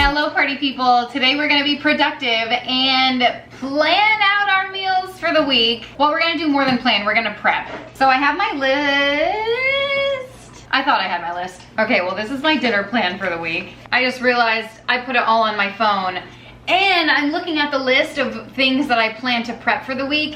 Hello party people. Today we're gonna be productive and plan out our meals for the week. Well, we're gonna do more than plan, we're gonna prep. So I have my list. I thought I had my list. Okay, well this is my dinner plan for the week. I just realized I put it all on my phone and I'm looking at the list of things that I plan to prep for the week.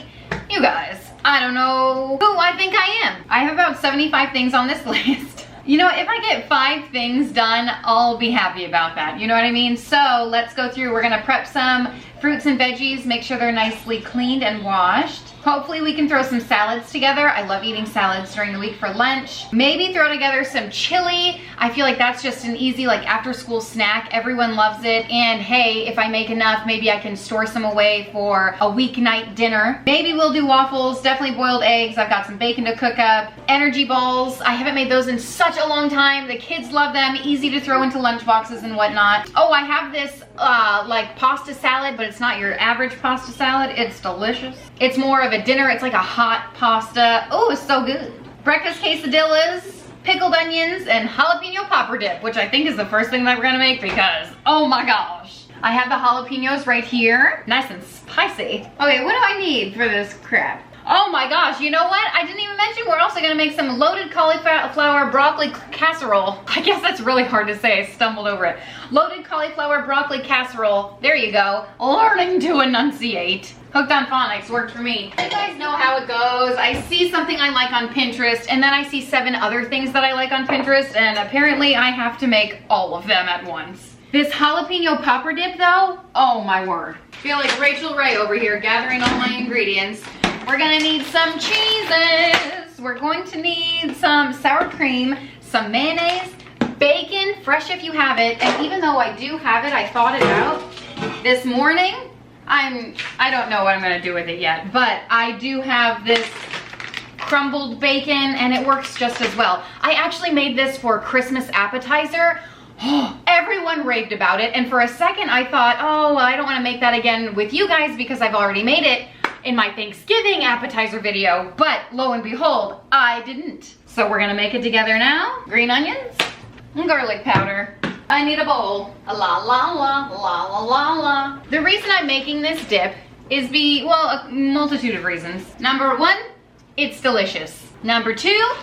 You guys, I don't know who I think I am. I have about 75 things on this list. You know, if I get 5 things done, I'll be happy about that. You know what I mean? So let's go through. We're gonna prep some fruits and veggies, make sure they're nicely cleaned and washed. Hopefully we can throw some salads together. I love eating salads during the week for lunch. Maybe throw together some chili. I feel like that's just an easy like after school snack. Everyone loves it. And hey, if I make enough, maybe I can store some away for a weeknight dinner. Maybe we'll do waffles, definitely boiled eggs. I've got some bacon to cook up. Energy balls. I haven't made those in such a long time. The kids love them. Easy to throw into lunch boxes and whatnot. Oh, I have this like pasta salad, but it's not your average pasta salad. It's delicious. It's more of a dinner. It's like a hot pasta. Oh, it's so good. Breakfast quesadillas, pickled onions, and jalapeno popper dip, which I think is the first thing that we're gonna make because, oh my gosh. I have the jalapenos right here. Nice and spicy. Okay, what do I need for this crap? Oh my gosh, you know what? I didn't even mention we're also gonna make some loaded cauliflower broccoli casserole. I guess that's really hard to say, I stumbled over it. Loaded cauliflower broccoli casserole. There you go. Learning to enunciate. Hooked on phonics worked for me. You guys know how it goes. I see something I like on Pinterest and then I see 7 other things that I like on Pinterest and apparently I have to make all of them at once. This jalapeno popper dip though, oh my word. I feel like Rachel Ray over here gathering all my ingredients. We're gonna need some cheeses. We're going to need some sour cream, some mayonnaise, bacon, fresh if you have it. And even though I do have it, I thought it out this morning. I don't know what I'm gonna do with it yet, but I do have this crumbled bacon and it works just as well. I actually made this for Christmas appetizer. Everyone raved about it. And for a second I thought, oh, well, I don't wanna make that again with you guys because I've already made it in my Thanksgiving appetizer video, but lo and behold, I didn't. So we're gonna make it together now. Green onions and garlic powder. I need a bowl. La la la la la la la. The reason I'm making this dip is well, a multitude of reasons. Number 1, it's delicious. Number 2,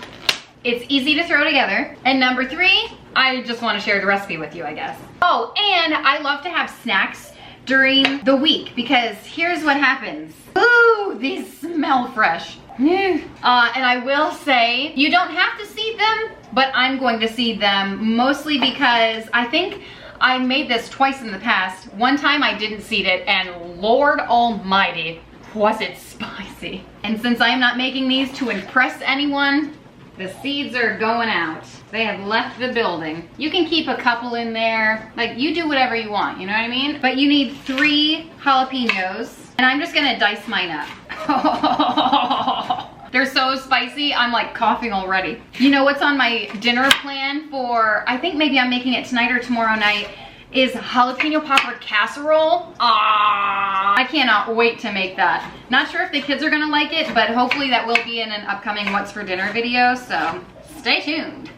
it's easy to throw together. And number 3, I just want to share the recipe with you, I guess. Oh, and I love to have snacks during the week because here's what happens. Ooh, these smell fresh. And I will say, you don't have to seed them, but I'm going to seed them mostly because I think I made this twice in the past. One time I didn't seed it and Lord Almighty, was it spicy. And since I'm not making these to impress anyone, the seeds are going out. They have left the building. You can keep a couple in there. Like, you do whatever you want, you know what I mean? But you need 3 jalapenos. And I'm just gonna dice mine up. They're so spicy, I'm like coughing already. You know what's on my dinner plan for, I think maybe I'm making it tonight or tomorrow night, is jalapeno popper casserole. I cannot wait to make that. Not sure if the kids are gonna like it, but hopefully that will be in an upcoming What's for Dinner video, so stay tuned.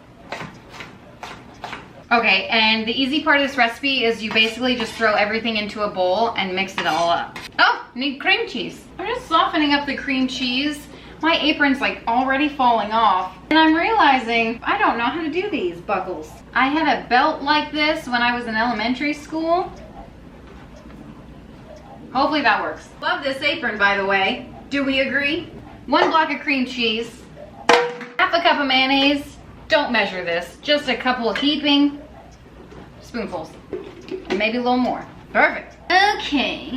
Okay, and the easy part of this recipe is you basically just throw everything into a bowl and mix it all up. Oh, need cream cheese. I'm just softening up the cream cheese. My apron's like already falling off. And I'm realizing I don't know how to do these buckles. I had a belt like this when I was in elementary school. Hopefully that works. Love this apron, by the way. Do we agree? 1 block of cream cheese, half a cup of mayonnaise. Don't measure this, just a couple of heaping spoonfuls, and maybe a little more. Perfect. Okay.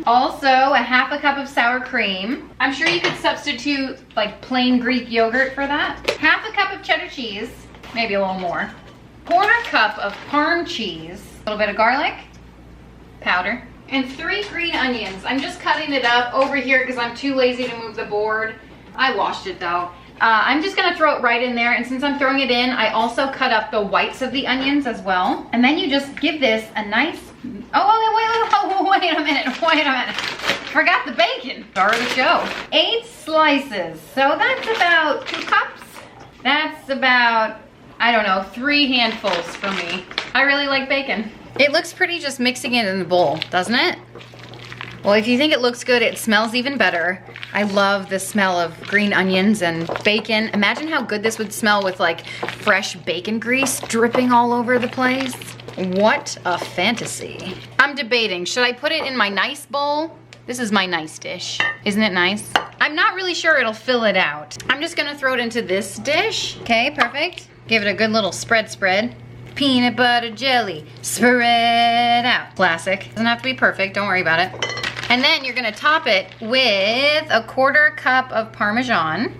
Also, a half a cup of sour cream. I'm sure you could substitute like plain Greek yogurt for that. Half a cup of cheddar cheese, maybe a little more. 1/4 cup of Parm cheese, a little bit of garlic powder, and 3 green onions. I'm just cutting it up over here because I'm too lazy to move the board. I washed it though. I'm just gonna throw it right in there, and since I'm throwing it in, I also cut up the whites of the onions as well. And then you just give this a nice, wait a minute. Forgot the bacon. Start of the show. 8 slices, so that's about 2 cups. That's about I don't know, 3 handfuls for me. I really like bacon. It looks pretty just mixing it in the bowl, doesn't it? Well, if you think it looks good, it smells even better. I love the smell of green onions and bacon. Imagine how good this would smell with like fresh bacon grease dripping all over the place. What a fantasy. I'm debating, should I put it in my nice bowl? This is my nice dish. Isn't it nice? I'm not really sure it'll fill it out. I'm just gonna throw it into this dish. Okay, perfect. Give it a good little spread. Peanut butter jelly, spread out. Classic. Doesn't have to be perfect, don't worry about it. And then you're gonna top it with a 1/4 cup of Parmesan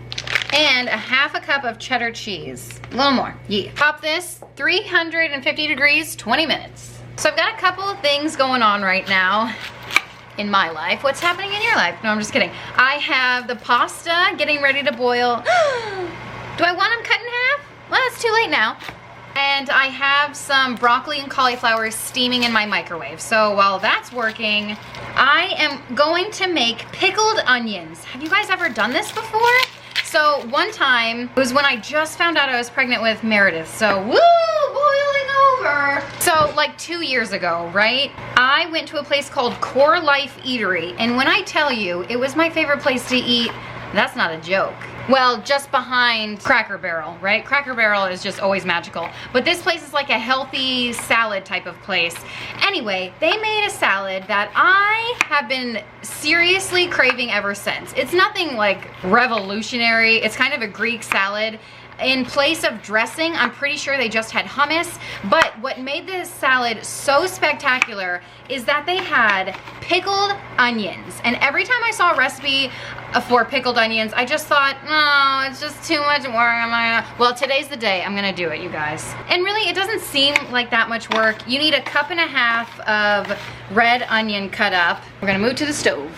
and a 1/2 cup of cheddar cheese. A little more, yeah. Top this, 350 degrees, 20 minutes. So I've got a couple of things going on right now in my life. What's happening in your life? No, I'm just kidding. I have the pasta getting ready to boil. Do I want them cut in half? Well, it's too late now. And I have some broccoli and cauliflower steaming in my microwave. So while that's working, I am going to make pickled onions. Have you guys ever done this before? So one time, it was when I just found out I was pregnant with Meredith. So woo, boiling over. So like 2 years ago, right? I went to a place called Core Life Eatery. And when I tell you, it was my favorite place to eat, that's not a joke. Well, just behind Cracker Barrel, right? Cracker Barrel is just always magical. But this place is like a healthy salad type of place. Anyway, they made a salad that I have been seriously craving ever since. It's nothing like revolutionary. It's kind of a Greek salad. In place of dressing, I'm pretty sure they just had hummus. But what made this salad so spectacular is that they had pickled onions. And every time I saw a recipe for pickled onions, I just thought, no, it's just too much work. Well, today's the day I'm gonna do it, you guys. And really, it doesn't seem like that much work. You need a 1.5 cups of red onion cut up. We're gonna move to the stove.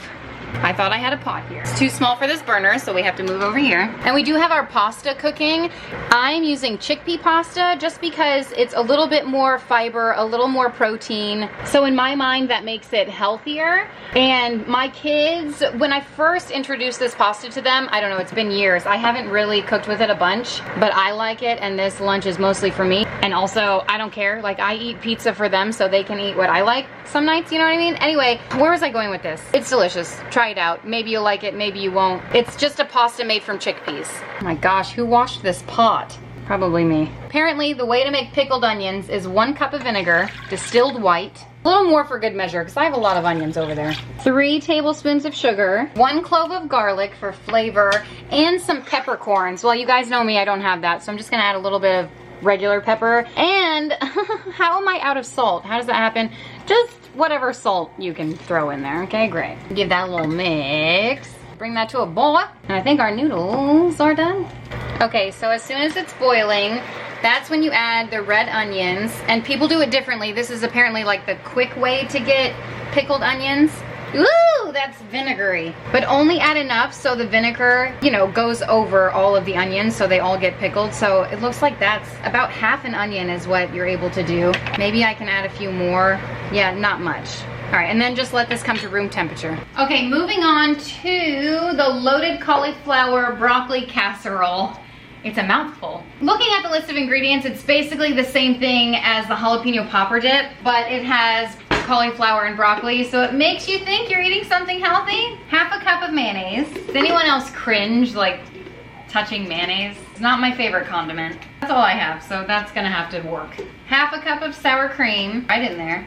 I thought I had a pot here. It's too small for this burner, so we have to move over here. And we do have our pasta cooking. I'm using chickpea pasta just because it's a little bit more fiber, a little more protein. So in my mind, that makes it healthier. And my kids, when I first introduced this pasta to them, I don't know, it's been years. I haven't really cooked with it a bunch, but I like it, and this lunch is mostly for me. And also, I don't care. Like, I eat pizza for them so they can eat what I like some nights, you know what I mean? Anyway, where was I going with this? It's delicious. Try it out. Maybe you'll like it, maybe you won't. It's just a pasta made from chickpeas. Oh my gosh, who washed this pot? Probably me. Apparently, the way to make pickled onions is 1 cup of vinegar, distilled white, a little more for good measure because I have a lot of onions over there. 3 tablespoons of sugar, 1 clove of garlic for flavor, and some peppercorns. Well, you guys know me, I don't have that, so I'm just gonna add a little bit of regular pepper. And how am I out of salt? How does that happen? Just whatever salt you can throw in there. Okay, great. Give that a little mix. Bring that to a boil. And I think our noodles are done. Okay, so as soon as it's boiling, that's when you add the red onions. And people do it differently. This is apparently like the quick way to get pickled onions. Ooh, that's vinegary. But only add enough so the vinegar, you know, goes over all of the onions so they all get pickled. So it looks like that's about half an onion is what you're able to do. Maybe I can add a few more. Yeah, not much. All right, and then just let this come to room temperature. Okay, moving on to the loaded cauliflower broccoli casserole. It's a mouthful. Looking at the list of ingredients, it's basically the same thing as the jalapeno popper dip, but it has cauliflower and broccoli, so it makes you think you're eating something healthy. 1/2 cup of mayonnaise. Does anyone else cringe like touching mayonnaise? It's not my favorite condiment. That's all I have, so that's gonna have to work. 1/2 cup of sour cream, right in there.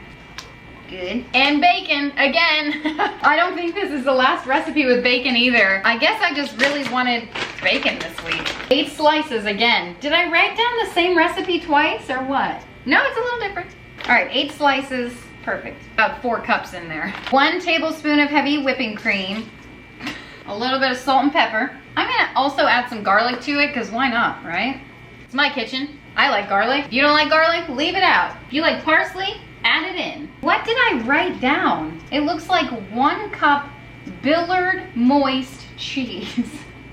Good. And bacon, again. I don't think this is the last recipe with bacon either. I guess I just really wanted bacon this week. 8 slices again. Did I write down the same recipe twice or what? No, it's a little different. All right, 8 slices. Perfect. About 4 cups in there. 1 tablespoon of heavy whipping cream. A little bit of salt and pepper. I'm gonna also add some garlic to it because why not, right? It's my kitchen. I like garlic. If you don't like garlic, leave it out. If you like parsley, add it in. What did I write down? It looks like 1 cup Billard moist cheese.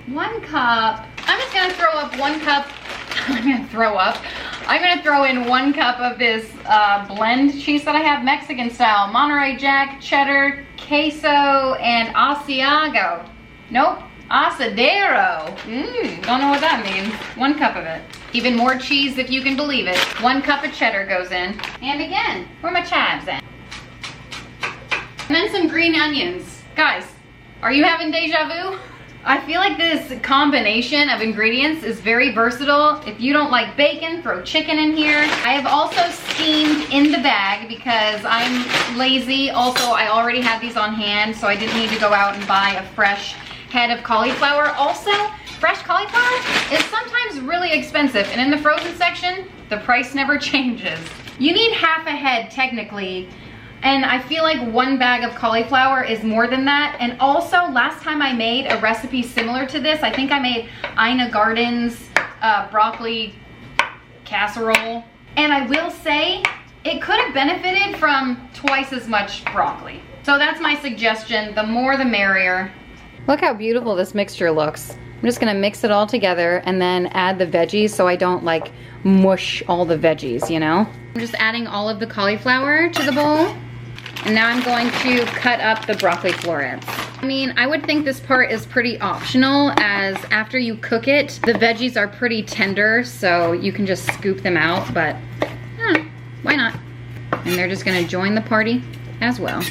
1 cup. I'm just gonna throw up 1 cup. I'm gonna throw in 1 cup of this blend cheese that I have, Mexican style, Monterey Jack, cheddar, queso, and Asiago. Nope, Asadero. Don't know what that means. 1 cup of it. Even more cheese if you can believe it. 1 cup of cheddar goes in. And again, where my chives at? And then some green onions. Guys, are you having deja vu? I feel like this combination of ingredients is very versatile. If you don't like bacon, throw chicken in here. I have also steamed in the bag because I'm lazy. Also, I already had these on hand, so I didn't need to go out and buy a fresh head of cauliflower. Also, fresh cauliflower is sometimes really expensive, and in the frozen section, the price never changes. You need half a head technically, and I feel like 1 bag of cauliflower is more than that. And also, last time I made a recipe similar to this, I think I made Ina Garden's broccoli casserole. And I will say, it could have benefited from twice as much broccoli. So that's my suggestion, the more the merrier. Look how beautiful this mixture looks. I'm just gonna mix it all together and then add the veggies so I don't like mush all the veggies, you know? I'm just adding all of the cauliflower to the bowl. And now I'm going to cut up the broccoli florets. I mean, I would think this part is pretty optional, as after you cook it, the veggies are pretty tender, so you can just scoop them out, but why not? And they're just gonna join the party as well.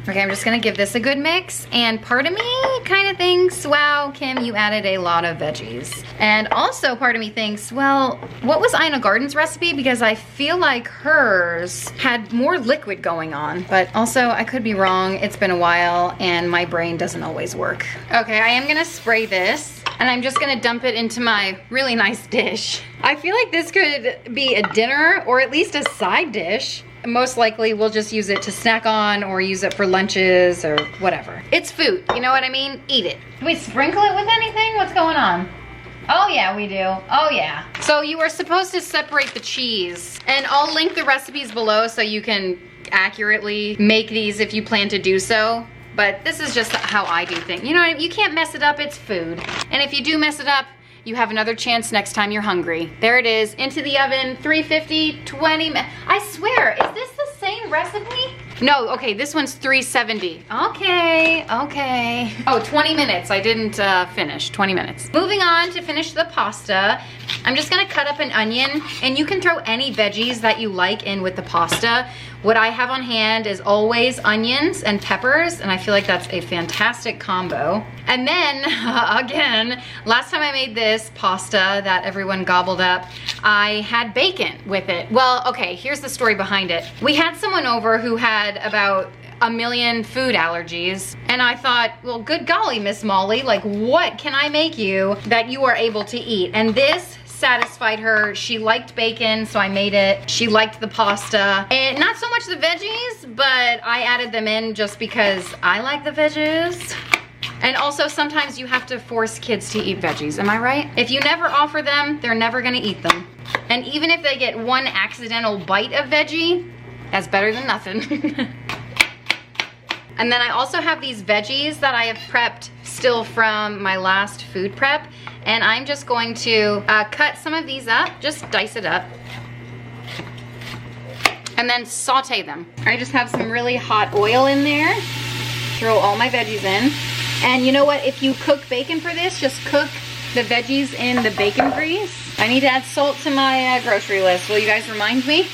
Okay, I'm just gonna give this a good mix, and part of me kind of thinks, wow, Kim, you added a lot of veggies. And also part of me thinks, well, what was Ina Garden's recipe? Because I feel like hers had more liquid going on, but also I could be wrong. It's been a while and my brain doesn't always work. Okay, I am gonna spray this, and I'm just gonna dump it into my really nice dish. I feel like this could be a dinner or at least a side dish. Most likely we'll just use it to snack on or use it for lunches or whatever. It's food, you know what I mean? Eat it. Do we sprinkle it with anything? What's going on? Oh yeah, we do. Oh yeah. So you are supposed to separate the cheese, and I'll link the recipes below so you can accurately make these if you plan to do so. But this is just how I do things. You know, you can't mess it up, it's food. And if you do mess it up, you have another chance next time you're hungry. There it is, into the oven, 350, 20 minutes. I swear, is this the same recipe? No, okay, this one's 370. Okay. Oh, 20 minutes, I didn't finish, 20 minutes. Moving on to finish the pasta, I'm just gonna cut up an onion, and you can throw any veggies that you like in with the pasta. What I have on hand is always onions and peppers, and I feel like that's a fantastic combo. And then, again, last time I made this pasta that everyone gobbled up, I had bacon with it. Well, okay, here's the story behind it. We had someone over who had about a million food allergies, and I thought, well, good golly, Miss Molly, like, what can I make you that you are able to eat? And this satisfied her. She liked bacon, so I made it. She liked the pasta, and not so much the veggies, but I added them in just because I like the veggies. And also, sometimes you have to force kids to eat veggies, am I right? If you never offer them, they're never gonna eat them. And even if they get one accidental bite of veggie, that's better than nothing. And then I also have these veggies that I have prepped still from my last food prep, and I'm just going to cut some of these up, just dice it up, and then saute them. I just have some really hot oil in there, throw all my veggies in. And you know what, if you cook bacon for this, just cook the veggies in the bacon grease. I need to add salt to my grocery list. Will you guys remind me?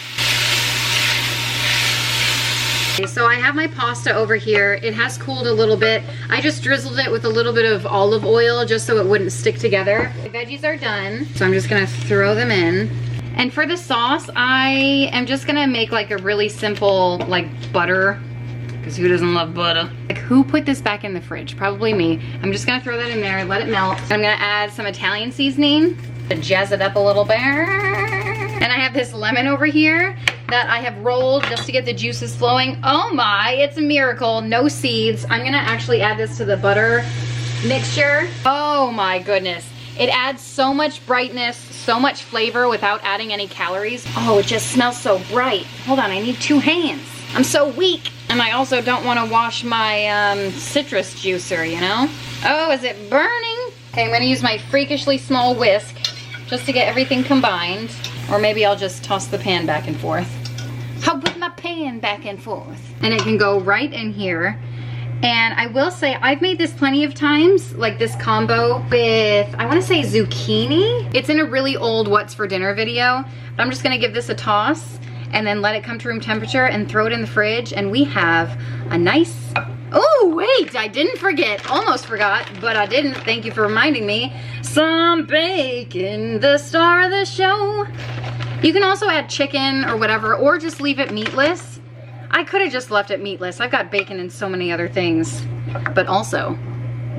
So I have my pasta over here. It has cooled a little bit. I just drizzled it with a little bit of olive oil just so it wouldn't stick together. The veggies are done, so I'm just gonna throw them in. And for the sauce, I am just gonna make like a really simple like butter, because who doesn't love butter? Like, who put this back in the fridge? Probably me. I'm just gonna throw that in there, let it melt. I'm gonna add some Italian seasoning to jazz it up a little bit. And I have this lemon over here that I have rolled just to get the juices flowing. Oh my, it's a miracle, no seeds. I'm gonna actually add this to the butter mixture. Oh my goodness. It adds so much brightness, so much flavor without adding any calories. Oh, it just smells so bright. Hold on, I need 2 hands. I'm so weak. And I also don't wanna wash my citrus juicer, you know? Oh, is it burning? Okay, I'm gonna use my freakishly small whisk just to get everything combined. Or maybe I'll just toss the pan back and forth. I'll put my pan back and forth. And it can go right in here. And I will say, I've made this plenty of times, like this combo with, I wanna say zucchini. It's in a really old What's for Dinner video, but I'm just gonna give this a toss and then let it come to room temperature and throw it in the fridge, and we have a nice, oh wait, I didn't forget, almost forgot, but I didn't, thank you for reminding me. Some bacon, the star of the show. You can also add chicken or whatever, or just leave it meatless. I could have just left it meatless. I've got bacon in so many other things, but also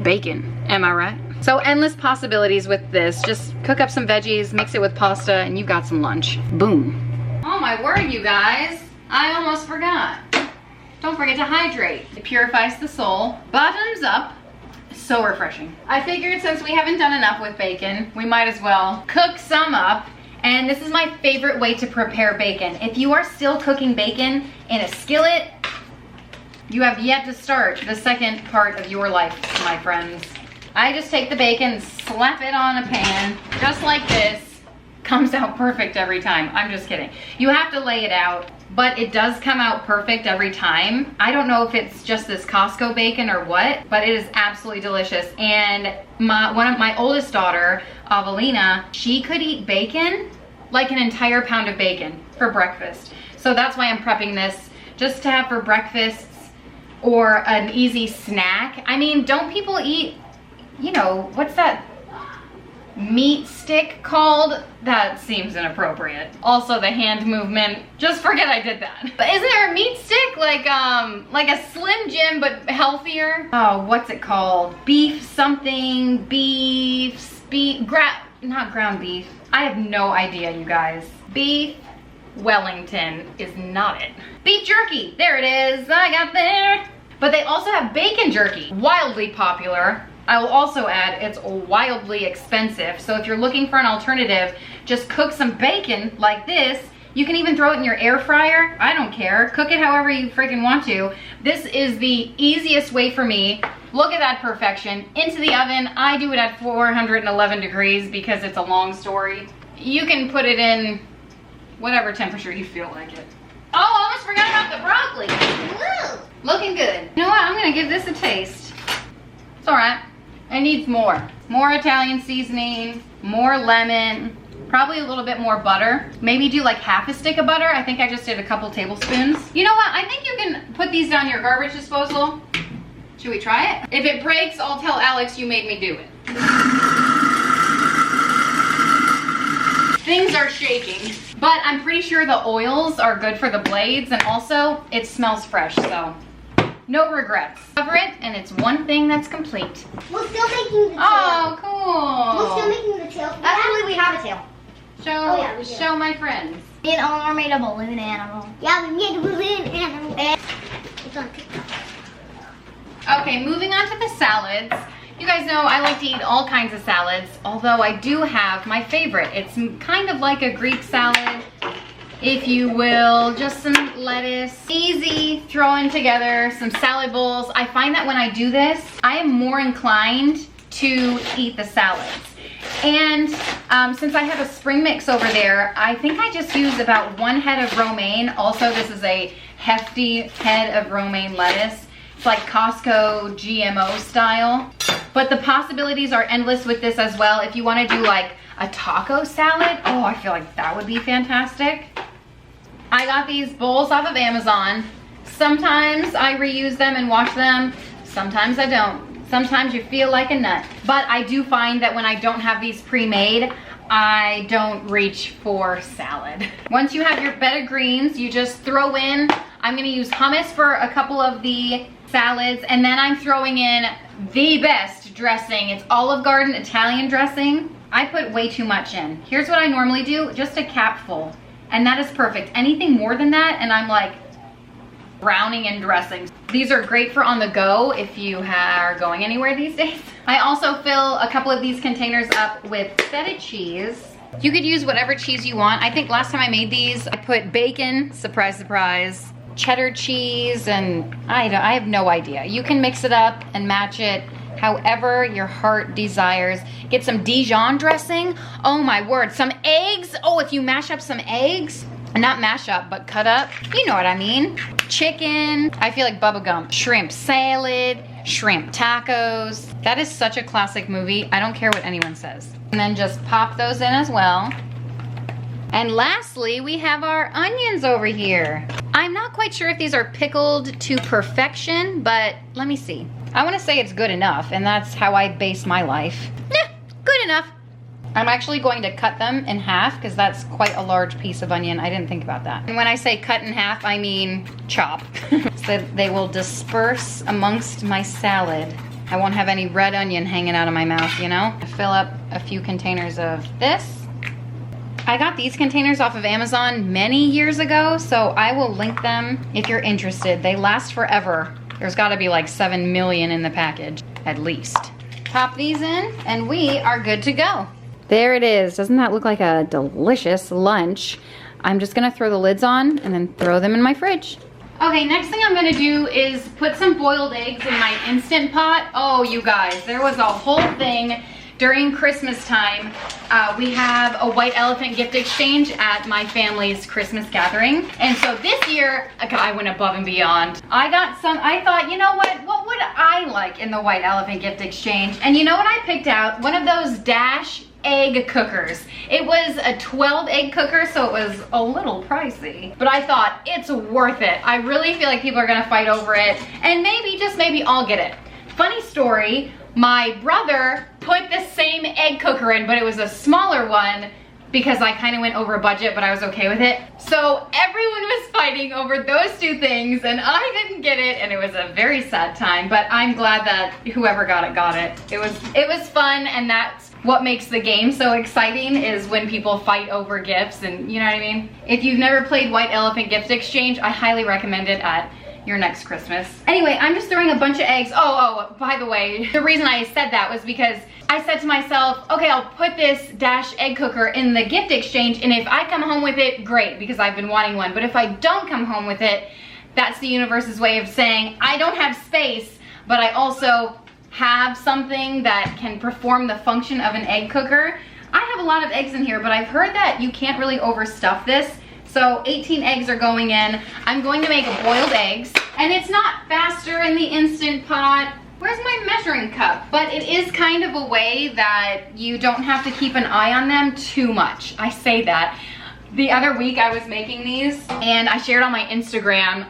bacon, am I right? So endless possibilities with this. Just cook up some veggies, mix it with pasta, and you've got some lunch. Boom. Oh my word, you guys. I almost forgot. Don't forget to hydrate. It purifies the soul. Bottoms up. So refreshing. I figured since we haven't done enough with bacon, we might as well cook some up. And this is my favorite way to prepare bacon. If you are still cooking bacon in a skillet, you have yet to start the second part of your life, my friends. I just take the bacon, slap it on a pan, just like this. Comes out perfect every time. I'm just kidding. You have to lay it out, but it does come out perfect every time. I don't know if it's just this Costco bacon or what, but it is absolutely delicious. And my oldest daughter, Avelina, she could eat bacon, like an entire pound of bacon for breakfast. So that's why I'm prepping this, just to have for breakfasts or an easy snack. I mean, don't people eat, you know, what's that meat stick called? That seems inappropriate. Also the hand movement, just forget I did that. But isn't there a meat stick like a Slim Jim but healthier? Oh, what's it called? Beef something, not ground beef. I have no idea, you guys. Beef Wellington is not it. Beef jerky, there it is, I got there. But they also have bacon jerky, wildly popular. I will also add, it's wildly expensive. So if you're looking for an alternative, just cook some bacon like this. You can even throw it in your air fryer. I don't care. Cook it however you freaking want to. This is the easiest way for me. Look at that perfection. Into the oven. I do it at 411 degrees because it's a long story. You can put it in whatever temperature you feel like it. Oh, I almost forgot about the broccoli. Woo! Looking good. You know what? I'm gonna give this a taste. It's all right. It needs more. More Italian seasoning, more lemon, probably a little bit more butter. Maybe do like half a stick of butter. I think I just did a couple tablespoons. You know what? I think you can put these down your garbage disposal. Should we try it? If it breaks, I'll tell Alex you made me do it. Things are shaking, but I'm pretty sure the oils are good for the blades, and also it smells fresh, so no regrets. Cover it, and it's one thing that's complete. We're still making the tail. Oh, cool. We're still making the tail. Actually, we have a tail. Show my friends. Me and Eleanor made a balloon animal. Yeah, we made a balloon animal. It's on TikTok. Okay, moving on to the salads. You guys know I like to eat all kinds of salads, although I do have my favorite. It's kind of like a Greek salad, if you will. Just some lettuce, easy throwing together some salad bowls. I find that when I do this, I am more inclined to eat the salads. And since I have a spring mix over there, I think I just use about 1 head of romaine. Also, this is a hefty head of romaine lettuce. It's like Costco GMO style. But the possibilities are endless with this as well. If you want to do like a taco salad, oh, I feel like that would be fantastic. I got these bowls off of Amazon. Sometimes I reuse them and wash them. Sometimes I don't. Sometimes you feel like a nut. But I do find that when I don't have these pre-made, I don't reach for salad. Once you have your bed of greens, you just throw in, I'm gonna use hummus for a couple of the salads, and then I'm throwing in the best dressing. It's Olive Garden Italian dressing. I put way too much in. Here's what I normally do, just a capful, and that is perfect. Anything more than that, and I'm like browning in dressing. These are great for on the go if you are going anywhere these days. I also fill a couple of these containers up with feta cheese. You could use whatever cheese you want. I think last time I made these, I put bacon, surprise, surprise, cheddar cheese, and I have no idea. You can mix it up and match it however your heart desires. Get some Dijon dressing. Oh my word, some eggs. Oh, if you mash up some eggs, not mash up, but cut up. You know what I mean. Chicken, I feel like Bubba Gump. Shrimp salad, shrimp tacos. That is such a classic movie. I don't care what anyone says. And then just pop those in as well. And lastly, we have our onions over here. I'm not quite sure if these are pickled to perfection, but let me see. I wanna say it's good enough, and that's how I base my life. Good enough. I'm actually going to cut them in half because that's quite a large piece of onion. I didn't think about that. And when I say cut in half, I mean chop. So they will disperse amongst my salad. I won't have any red onion hanging out of my mouth, you know? I fill up a few containers of this. I got these containers off of Amazon many years ago, so I will link them if you're interested. They last forever. There's gotta be like 7 million in the package, at least. Pop these in, and we are good to go. There it is. Doesn't that look like a delicious lunch? I'm just gonna throw the lids on and then throw them in my fridge. Okay, next thing I'm gonna do is put some boiled eggs in my Instant Pot. Oh, you guys, there was a whole thing during Christmas time. We have a white elephant gift exchange at my family's Christmas gathering. And so this year, I went above and beyond. I thought, you know what would I like in the white elephant gift exchange? And you know what I picked out? One of those Dash egg cookers. It was a 12 egg cooker, so it was a little pricey, but I thought it's worth it. I really feel like people are gonna fight over it, and maybe, just maybe, I'll get it. Funny story, my brother put the same egg cooker in, but it was a smaller one because I kind of went over budget, but I was okay with it. So everyone was fighting over those two things, and I didn't get it, and it was a very sad time, but I'm glad that whoever got it, got it. It was fun, and that's what makes the game so exciting, is when people fight over gifts, and you know what I mean? If you've never played White Elephant Gift Exchange, I highly recommend it at your next Christmas. Anyway, I'm just throwing a bunch of eggs. Oh, by the way, the reason I said that was because I said to myself, okay, I'll put this Dash egg cooker in the gift exchange, and if I come home with it, great, because I've been wanting one. But if I don't come home with it, that's the universe's way of saying I don't have space, but I also have something that can perform the function of an egg cooker. I have a lot of eggs in here, but I've heard that you can't really overstuff this. So 18 eggs are going in. I'm going to make boiled eggs, and it's not faster in the Instant Pot. Where's my measuring cup? But it is kind of a way that you don't have to keep an eye on them too much. I say that. The other week I was making these, and I shared on my Instagram.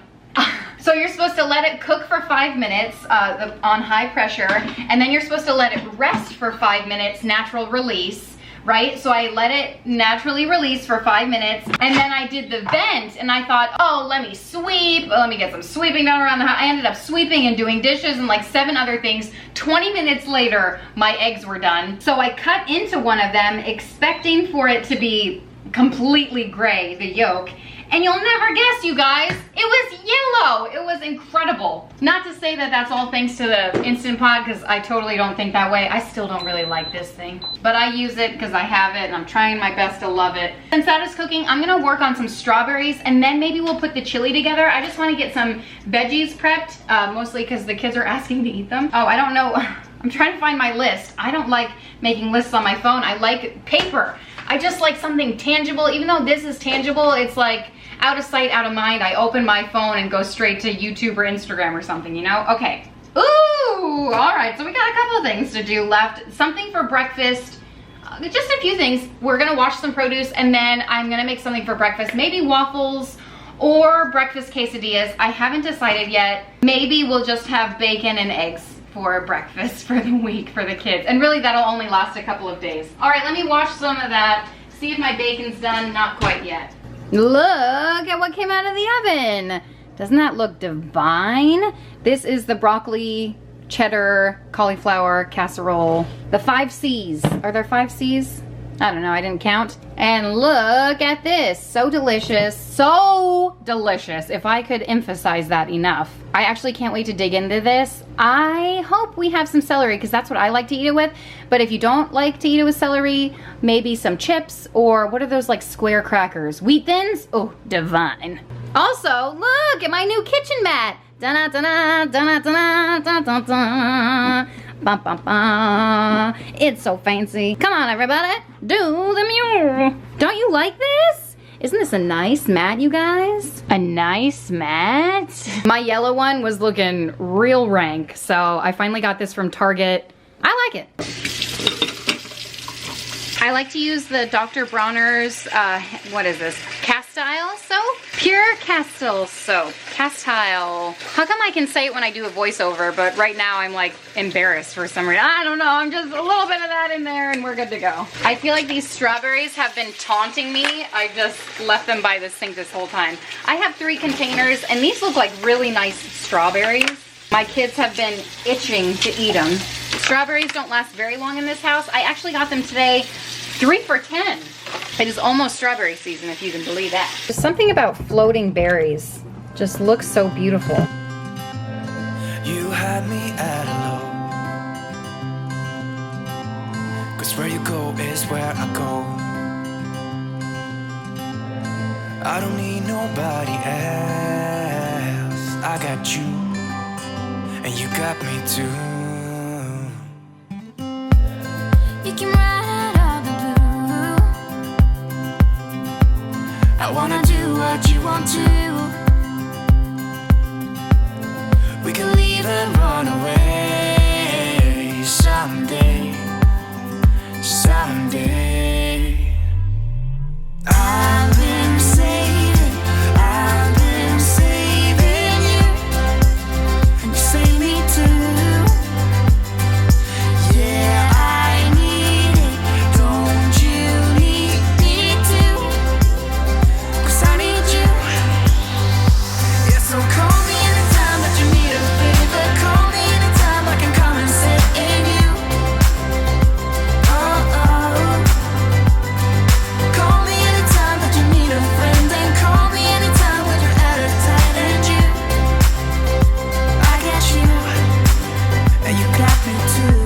So you're supposed to let it cook for 5 minutes on high pressure, and then you're supposed to let it rest for 5 minutes, natural release, right? So I let it naturally release for 5 minutes, and then I did the vent, and I thought, oh, let me sweep, let me get some sweeping done around the house. I ended up sweeping and doing dishes and like 7 other things. 20 minutes later, my eggs were done. So I cut into one of them, expecting for it to be completely gray, the yolk. And you'll never guess, you guys, it was yellow. It was incredible. Not to say that that's all thanks to the Instant Pot, because I totally don't think that way. I still don't really like this thing, but I use it because I have it, and I'm trying my best to love it. Since that is cooking, I'm gonna work on some strawberries, and then maybe we'll put the chili together. I just wanna get some veggies prepped, mostly because the kids are asking to eat them. Oh, I don't know. I'm trying to find my list. I don't like making lists on my phone. I like paper. I just like something tangible. Even though this is tangible, it's like out of sight, out of mind. I open my phone and go straight to YouTube or Instagram or something, you know? Okay. Ooh, all right, so we got a couple of things to do left. Something for breakfast, just a few things. We're gonna wash some produce, and then I'm gonna make something for breakfast. Maybe waffles or breakfast quesadillas. I haven't decided yet. Maybe we'll just have bacon and eggs for breakfast for the week for the kids. And really, that'll only last a couple of days. All right, let me wash some of that. See if my bacon's done. Not quite yet. Look at what came out of the oven. Doesn't that look divine? This is the broccoli, cheddar, cauliflower casserole. The 5 C's. Are there 5 C's? I don't know, I didn't count. And look at this, so delicious, so delicious, if I could emphasize that enough. I actually can't wait to dig into this. I hope we have some celery, because that's what I like to eat it with. But if you don't like to eat it with celery, maybe some chips, or what are those like square crackers? Wheat Thins? Oh, divine. Also, look at my new kitchen mat. Da-na-da-na, da-na-da-na, da-da-da. Bum, bum, bum. It's so fancy. Come on, everybody, do the mule. Don't you like this? Isn't this a nice mat, you guys? A nice mat? My yellow one was looking real rank, so I finally got this from Target. I like it. I like to use the Dr. Bronner's, what is this? Castile soap? Pure Castile soap. Castile. How come I can say it when I do a voiceover, but right now I'm like embarrassed for some reason. I don't know, I'm just a little bit of that in there and we're good to go. I feel like these strawberries have been taunting me. I just left them by the sink this whole time. I have 3 containers and these look like really nice strawberries. My kids have been itching to eat them. Strawberries don't last very long in this house. I actually got them today 3 for $10. It is almost strawberry season, if you can believe that. There's something about floating berries. Just looks so beautiful. You had me at a low, 'cause where you go is where I go. I don't need nobody else. I got you, and you got me too. You can ride all the blue. I wanna do what you want to. We can leave and run away someday, someday. I've been saving you, and you save me too. Yeah, I need it, don't you need me too? 'Cause I need you. Yeah, so call me anytime that you need a favor. Call me anytime I can come and sit in you. Oh, oh. Call me anytime that you need a friend. And call me anytime when you're at a tight end. You, I got you, and you got me too.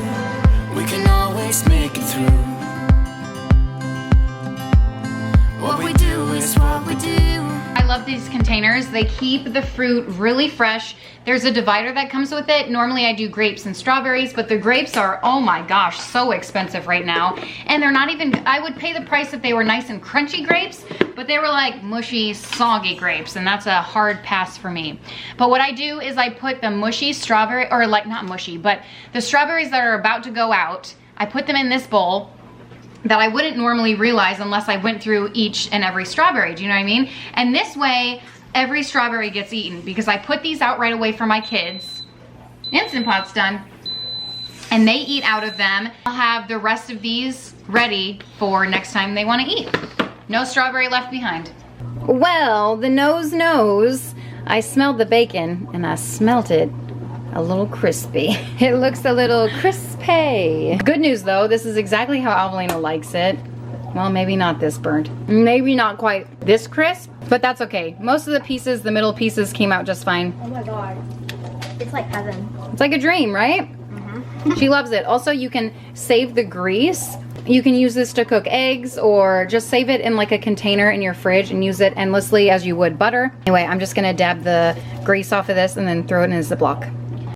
We can always make it through. What we do is what we do. I love these containers. They keep the fruit really fresh. There's a divider that comes with it. Normally I do grapes and strawberries, but the grapes are, oh my gosh, so expensive right now. And they're not even, I would pay the price if they were nice and crunchy grapes, but they were like mushy, soggy grapes, and that's a hard pass for me. But what I do is I put the mushy strawberry, or like not mushy, but the strawberries that are about to go out, I put them in this bowl that I wouldn't normally realize unless I went through each and every strawberry, do you know what I mean? And this way, every strawberry gets eaten because I put these out right away for my kids. Instant Pot's done. And they eat out of them. I'll have the rest of these ready for next time they want to eat. No strawberry left behind. Well, the nose knows. I smelled the bacon and I smelt it a little crispy. It looks a little crispy. Good news though, this is exactly how Avelina likes it. Well, maybe not this burnt. Maybe not quite this crisp, but that's okay. Most of the pieces, the middle pieces came out just fine. Oh my god. It's like heaven. It's like a dream, right? She loves it. Also, you can save the grease. You can use this to cook eggs or just save it in like a container in your fridge and use it endlessly as you would butter. Anyway, I'm just gonna dab the grease off of this and then throw it in a Ziploc.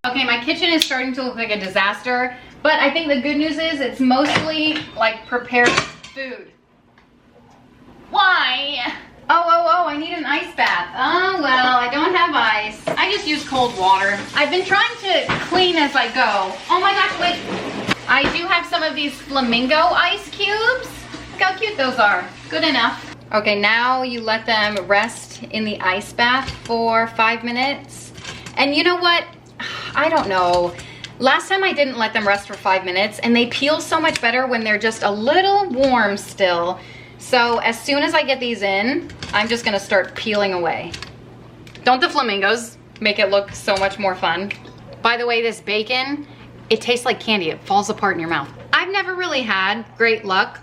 Okay, my kitchen is starting to look like a disaster, but I think the good news is it's mostly like prepared food. Why? Oh, I need an ice bath. Oh, well, I don't have ice. I just use cold water. I've been trying to clean as I go. Oh my gosh, wait. I do have some of these flamingo ice cubes. Look how cute those are. Good enough. Okay, now you let them rest in the ice bath for 5 minutes. And you know what? I don't know. Last time I didn't let them rest for 5 minutes and they peel so much better when they're just a little warm still. So as soon as I get these in, I'm just gonna start peeling away. Don't the flamingos make it look so much more fun? By the way, this bacon, it tastes like candy. It falls apart in your mouth. I've never really had great luck.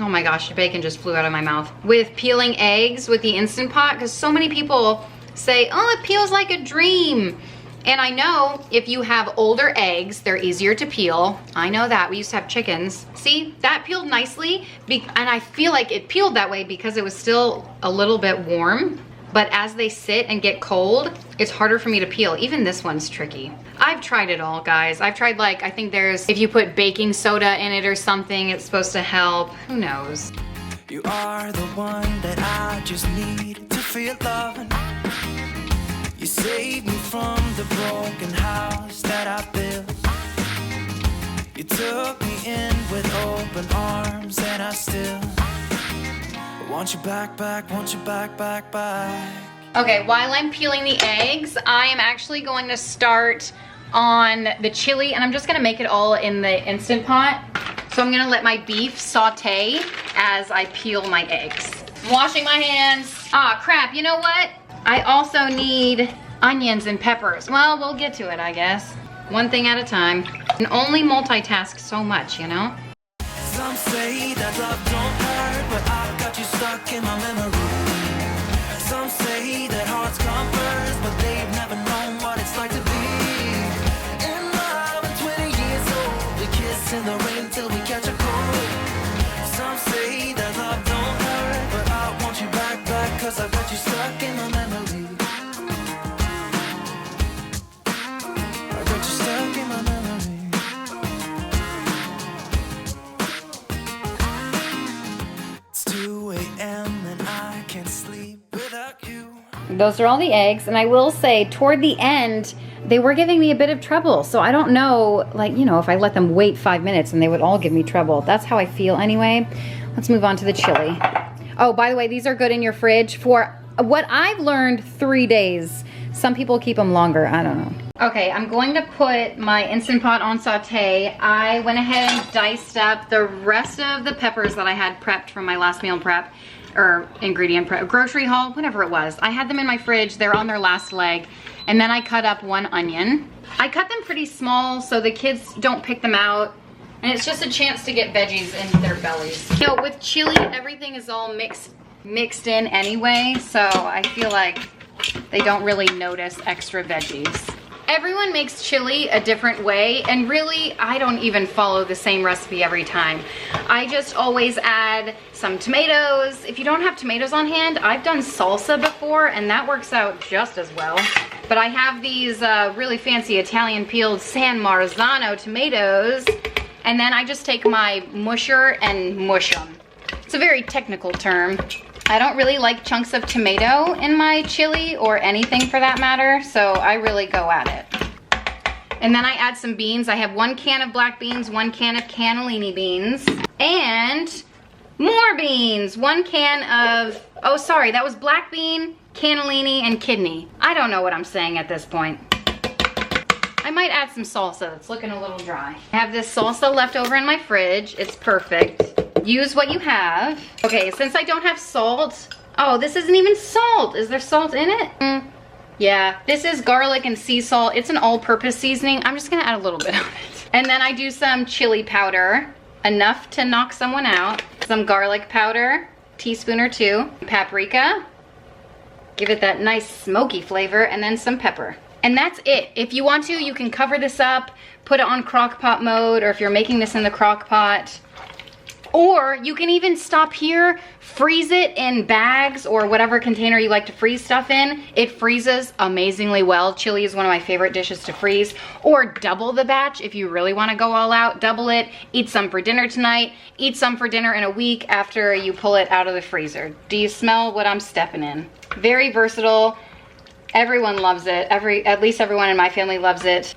Oh my gosh, the bacon just flew out of my mouth. With peeling eggs with the Instant Pot, because so many people say, oh, it peels like a dream. And I know if you have older eggs, they're easier to peel. I know that. We used to have chickens. See, that peeled nicely. And I feel like it peeled that way because it was still a little bit warm. But as they sit and get cold, it's harder for me to peel. Even this one's tricky. I've tried it all, guys. I've tried like, I think there's, if you put baking soda in it or something, it's supposed to help. Who knows? You are the one that I just need to feel loving. You saved me from the broken house that I built. You took me in with open arms, and I still want you back, want you back, back. Okay, while I'm peeling the eggs, I am actually going to start on the chili, and I'm just gonna make it all in the Instant Pot. So I'm gonna let my beef saute as I peel my eggs. I'm washing my hands. Ah, crap, you know what? I also need onions and peppers. Well, we'll get to it, I guess. One thing at a time. And only multitask so much, you know? Some say that love don't hurt, but I've got you stuck in my memory. Some say that hearts come first, but they've never known what it's like to be in love and 20 years old. We kiss in the rain till we catch a cold. Some say that love don't hurt, but I want you back, cause I've got you stuck in my memory. I got you stuck in my memory. It's 2 a.m. and I can't sleep without you. Those are all the eggs, and I will say toward the end they were giving me a bit of trouble, so I don't know, like, you know, if I let them wait 5 minutes and they would all give me trouble. That's how I feel anyway. Let's move on to the chili. Oh, by the way, these are good in your fridge for what I've learned, 3 days. Some people keep them longer, I don't know. Okay, I'm going to put my Instant Pot on saute. I went ahead and diced up the rest of the peppers that I had prepped from my last meal prep, or ingredient prep, grocery haul, whatever it was. I had them in my fridge, they're on their last leg. And then I cut up 1 onion. I cut them pretty small so the kids don't pick them out. And it's just a chance to get veggies in their bellies. You know, with chili, everything is all mixed in anyway, so I feel like they don't really notice extra veggies. Everyone makes chili a different way, and really, I don't even follow the same recipe every time. I just always add some tomatoes. If you don't have tomatoes on hand, I've done salsa before, and that works out just as well. But I have these really fancy Italian peeled San Marzano tomatoes, and then I just take my musher and mush them. It's a very technical term. I don't really like chunks of tomato in my chili, or anything for that matter, so I really go at it. And then I add some beans. I have 1 can of black beans, 1 can of cannellini beans, and more beans. 1 can of, oh sorry, that was black bean, cannellini, and kidney. I don't know what I'm saying at this point. I might add some salsa. It's looking a little dry. I have this salsa left over in my fridge. It's perfect. Use what you have. Okay, since I don't have salt, oh, this isn't even salt. Is there salt in it? Yeah, this is garlic and sea salt. It's an all-purpose seasoning. I'm just gonna add a little bit of it. And then I do some chili powder, enough to knock someone out. Some garlic powder, teaspoon or 2. Paprika, give it that nice smoky flavor, and then some pepper. And that's it. If you want to, you can cover this up, put it on crock pot mode, or if you're making this in the crock pot. Or you can even stop here, freeze it in bags or whatever container you like to freeze stuff in. It freezes amazingly well. Chili is one of my favorite dishes to freeze. Or double the batch if you really want to go all out. Double it, eat some for dinner tonight, eat some for dinner in a week after you pull it out of the freezer. Do you smell what I'm stepping in? Very versatile. Everyone loves it. At least everyone in my family loves it.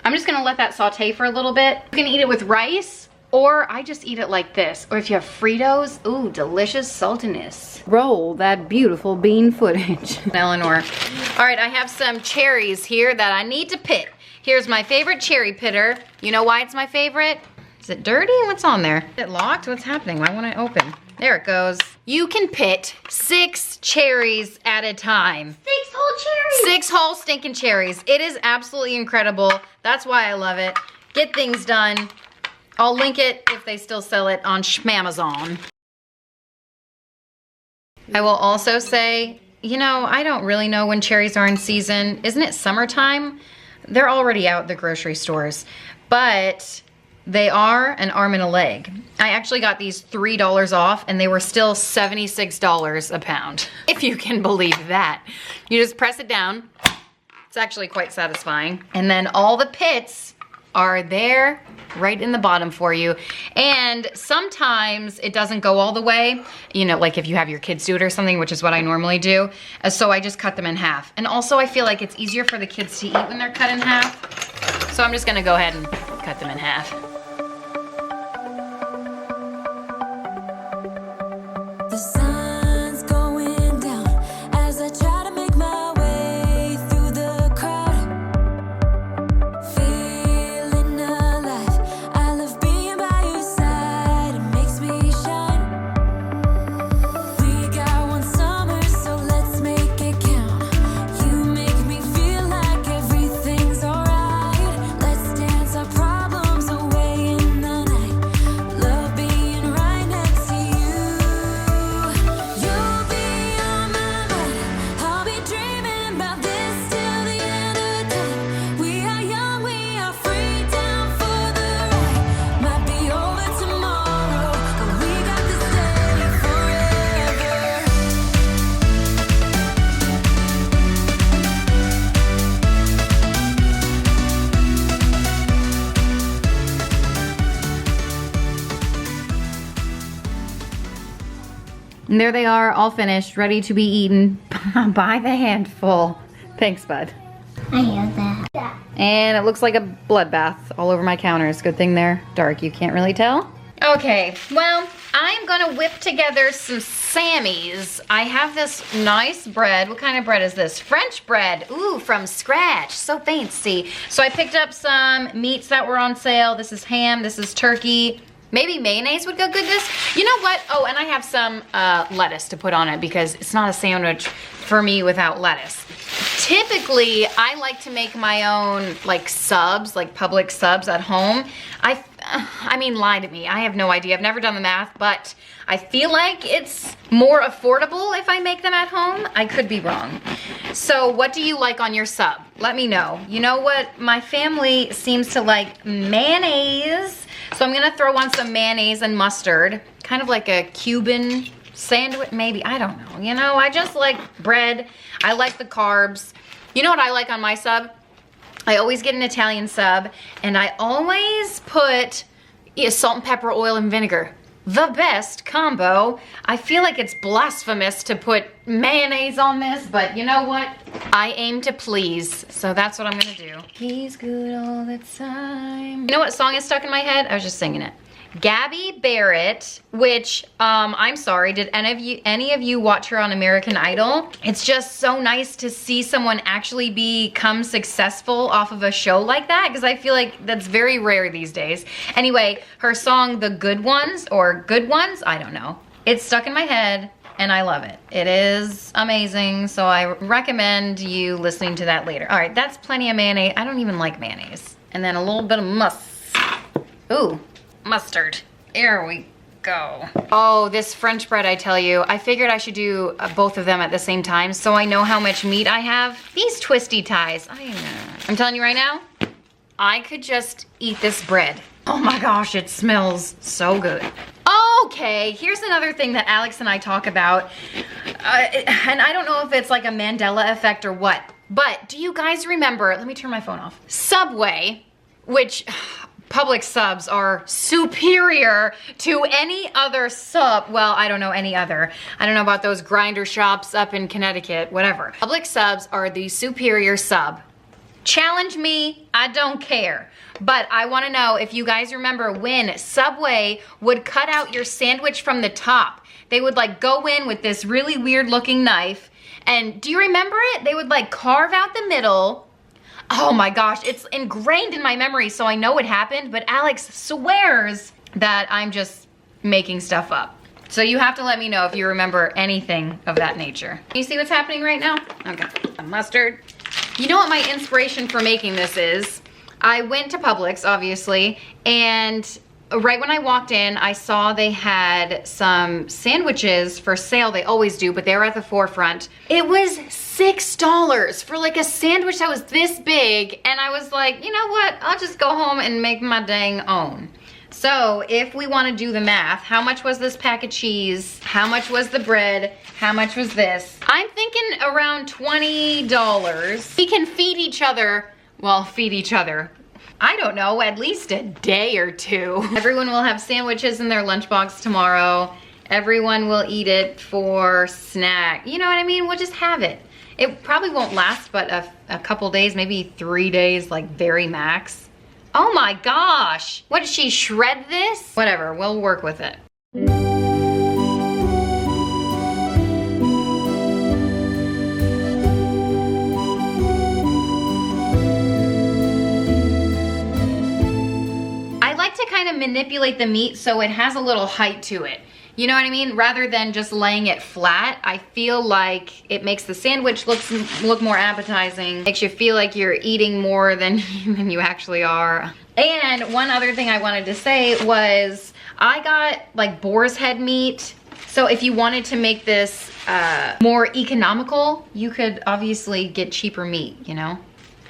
I'm just gonna let that saute for a little bit. You can eat it with rice, or I just eat it like this. Or if you have Fritos, ooh, delicious saltiness. Roll that beautiful bean footage. Eleanor. All right, I have some cherries here that I need to pit. Here's my favorite cherry pitter. You know why it's my favorite? Is it dirty? What's on there? Is it locked? What's happening? Why won't it open? There it goes. You can pit 6 cherries at a time. 6 whole cherries. 6 whole stinking cherries. It is absolutely incredible. That's why I love it. Get things done. I'll link it if they still sell it on Schmamazon. I will also say, you know, I don't really know when cherries are in season. Isn't it summertime? They're already out at the grocery stores, but they are an arm and a leg. I actually got these $3 off and they were still $76 a pound, if you can believe that. You just press it down. It's actually quite satisfying. And then all the pits are there right in the bottom for you. And sometimes it doesn't go all the way, you know, like if you have your kids do it or something, which is what I normally do. So I just cut them in half. And also I feel like it's easier for the kids to eat when they're cut in half. So I'm just gonna go ahead and cut them in half. The sun's going down as I try to make my way through the crowd. Feeling alive, I love being by your side. It makes me shine. We got one summer, so let's make it count. You make me feel like everything's alright. Let's dance our problems away in the night. Love being right next to you. You'll be on my mind. I'll be dreaming about this till the end of time. We are young, we are free, down for the ride. Might be over tomorrow, but we got this day forever. And there they are, all finished, ready to be eaten by the handful. Thanks, bud. I hear that. And it looks like a bloodbath all over my counters. Good thing they're dark, you can't really tell. Okay, well, I'm gonna whip together some Sammys. I have this nice bread. What kind of bread is this? French bread, ooh, from scratch, so fancy. So I picked up some meats that were on sale. This is ham, this is turkey. Maybe mayonnaise would go good this. You know what? Oh, and I have some lettuce to put on it because it's not a sandwich for me without lettuce. Typically, I like to make my own like subs, like Publix subs at home. I mean, lie to me. I have no idea. I've never done the math, but I feel like it's more affordable if I make them at home. I could be wrong. So what do you like on your sub? Let me know. You know what? My family seems to like mayonnaise. So I'm gonna throw on some mayonnaise and mustard. Kind of like a Cuban sandwich, maybe, I don't know. You know, I just like bread. I like the carbs. You know what I like on my sub? I always get an Italian sub, and I always put salt and pepper, oil, and vinegar. The best combo. I feel like it's blasphemous to put mayonnaise on this, but you know what? I aim to please, so that's what I'm gonna do. He's good all the time. You know what song is stuck in my head? I was just singing it. Gabby Barrett, which, I'm sorry, did any of you watch her on American Idol? It's just so nice to see someone actually become successful off of a show like that, because I feel like that's very rare these days. Anyway, her song, The Good Ones, or Good Ones, I don't know. It's stuck in my head, and I love it. It is amazing, so I recommend you listening to that later. All right, that's plenty of mayonnaise. I don't even like mayonnaise. And then a little bit of mustard. There we go. Oh, this French bread, I tell you. I figured I should do both of them at the same time so I know how much meat I have. These twisty ties, I'm telling you right now, I could just eat this bread. Oh my gosh, it smells so good. Okay, here's another thing that Alex and I talk about. And I don't know if it's like a Mandela effect or what, but do you guys remember, let me turn my phone off. Subway, which Publix subs are superior to any other sub. Well, I don't know any other. I don't know about those grinder shops up in Connecticut, whatever. Publix subs are the superior sub. Challenge me, I don't care. But I wanna know if you guys remember when Subway would cut out your sandwich from the top. They would like go in with this really weird looking knife, and do you remember it? They would like carve out the middle. Oh my gosh, it's ingrained in my memory, so I know it happened, but Alex swears that I'm just making stuff up. So you have to let me know if you remember anything of that nature. Can you see what's happening right now? Okay, mustard. You know what my inspiration for making this is? I went to Publix, obviously, and right when I walked in, I saw they had some sandwiches for sale. They always do, but they were at the forefront. It was $6 for like a sandwich that was this big, and I was like, you know what? I'll just go home and make my dang own. So if we want to do the math, how much was this pack of cheese? How much was the bread? How much was this? I'm thinking around $20. We can feed each other. Well, feed each other. I don't know, at least a day or two. Everyone will have sandwiches in their lunchbox tomorrow. Everyone will eat it for snack. You know what I mean? We'll just have it. It probably won't last but a couple days, maybe 3 days, like very max. Oh my gosh. What did she shred this? Whatever, we'll work with it. I like to kind of manipulate the meat so it has a little height to it. You know what I mean? Rather than just laying it flat, I feel like it makes the sandwich look more appetizing. Makes you feel like you're eating more than you actually are. And one other thing I wanted to say was I got like boar's head meat. So if you wanted to make this more economical, you could obviously get cheaper meat, you know?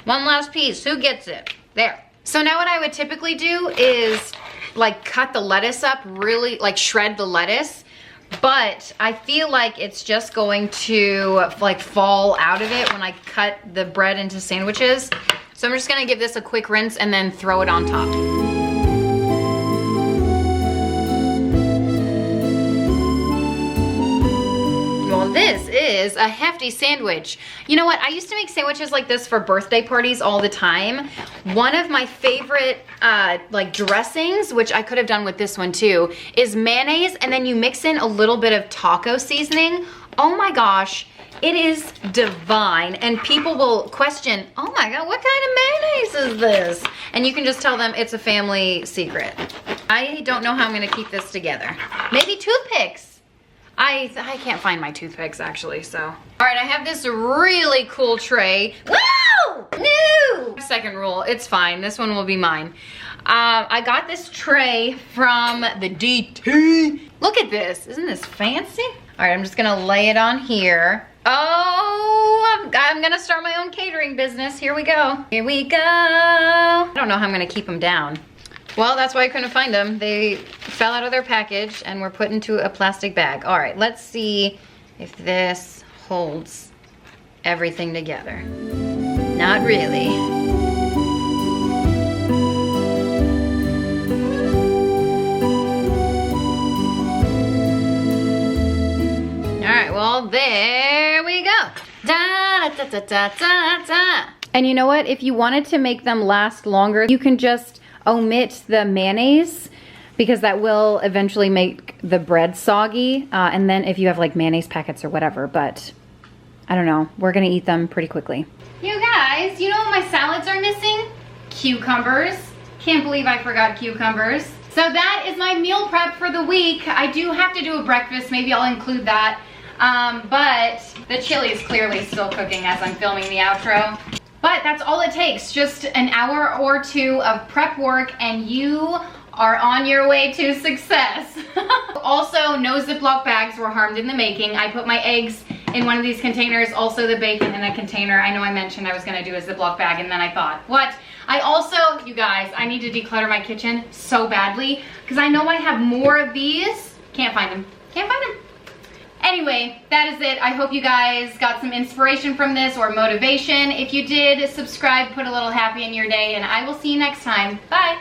One last piece, who gets it? There. So now what I would typically do is like cut the lettuce up, really like shred the lettuce, but I feel like it's just going to like fall out of it when I cut the bread into sandwiches. So I'm just gonna give this a quick rinse and then throw it on top. Well, this is a hefty sandwich. You know what? I used to make sandwiches like this for birthday parties all the time. One of my favorite like dressings, which I could have done with this one too, is mayonnaise, and then you mix in a little bit of taco seasoning. Oh my gosh, it is divine. And people will question, oh my God, what kind of mayonnaise is this? And you can just tell them it's a family secret. I don't know how I'm gonna keep this together. Maybe toothpicks. I can't find my toothpicks actually, so. All right, I have this really cool tray. Woo! No! Second rule, it's fine. This one will be mine. I got this tray from the DT. Look at this, isn't this fancy? All right, I'm just gonna lay it on here. Oh, I'm gonna start my own catering business. Here we go. Here we go. I don't know how I'm gonna keep them down. Well, that's why I couldn't find them. They fell out of their package and were put into a plastic bag. All right, let's see if this holds everything together. Not really. All right, well, there we go. Da, da, da, da, da, da. And you know what? If you wanted to make them last longer, you can just omit the mayonnaise, because that will eventually make the bread soggy. And then if you have like mayonnaise packets or whatever, but I don't know, we're gonna eat them pretty quickly. You guys, you know what my salads are missing? Cucumbers. Can't believe I forgot cucumbers. So that is my meal prep for the week. I do have to do a breakfast, maybe I'll include that. But the chili is clearly still cooking as I'm filming the outro. But that's all it takes, just an hour or two of prep work and you are on your way to success. Also, no Ziploc bags were harmed in the making. I put my eggs in one of these containers, also the bacon in a container. I know I mentioned I was gonna do a Ziploc bag and then I thought, what? I also, you guys, I need to declutter my kitchen so badly because I know I have more of these. Can't find them, can't find them. Anyway, that is it. I hope you guys got some inspiration from this or motivation. If you did, subscribe, put a little happy in your day, and I will see you next time. Bye.